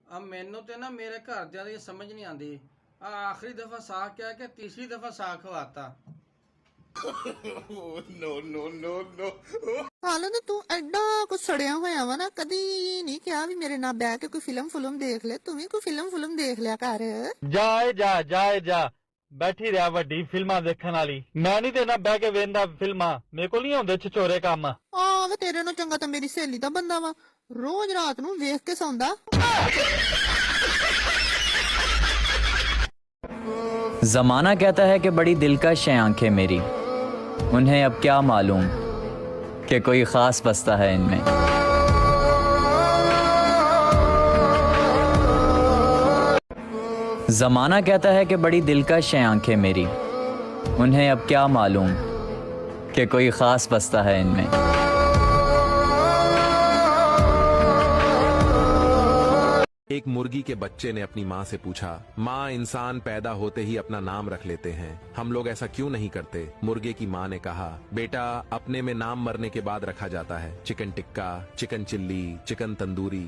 अब मैनू तो ना मेरे घरदिਆਂ ਦੀ समझ नहीं आती। आखिरी दफा साग क्या कि तीसरी दफा साग खवाता। ਹਾਲਾਂ ਤੇ ਤੂੰ ਐਡਾ ਕੁਛ ਸੜਿਆ ਹੋਇਆ ਵਾ ਨਾ, ਕਦੀ ਨਹੀਂ ਕਿਹਾ ਵੀ ਮੇਰੇ ਨਾਲ ਬਹਿ ਕੇ ਕੋਈ ਫਿਲਮ ਦੇਖ ਲੈ। ਤੂੰ ਵੀ ਕੋਈ ਫਿਲਮ ਦੇਖ ਲਿਆ ਕਰ। ਜਾਏ ਜਾ ਬੈਠੀ ਰਿਹਾ ਵੱਡੀ ਫਿਲਮਾਂ ਦੇਖਣ ਵਾਲੀ। ਮੈਂ ਨਹੀਂ ਤੇ ਨਾ ਬਹਿ ਕੇ ਵੇਖਦਾ ਫਿਲਮਾਂ, ਮੇਰੇ ਕੋਲ ਨਹੀਂ ਹੁੰਦੇ ਛਚੋਰੇ ਕੰਮ। ਆ ਵੇ ਤੇਰੇ ਨੂੰ ਚੰਗਾ ਤਾਂ ਮੇਰੀ ਸਹੇਲੀ ਦਾ ਬੰਦਾ ਵਾ, ਰੋਜ਼ ਰਾਤ ਨੂੰ ਵੇਖ ਕੇ ਸੌਂਦਾ। जमाना कहता है कि बड़ी दिलकश हैं आंखें मेरी, उन्हें अब क्या मालूम कि कोई खास बसता है इनमें। जमाना कहता है कि बड़ी दिलकश हैं आंखें मेरी, उन्हें अब क्या मालूम कि कोई खास बसता है इनमें। एक मुर्गी के बच्चे ने अपनी माँ से पूछा, माँ इंसान पैदा होते ही अपना नाम रख लेते हैं, हम लोग ऐसा क्यों नहीं करते? मुर्गे की माँ ने कहा, बेटा अपने में नाम मरने के बाद रखा जाता है। Chicken tikka, chicken chilli, chicken tandoori.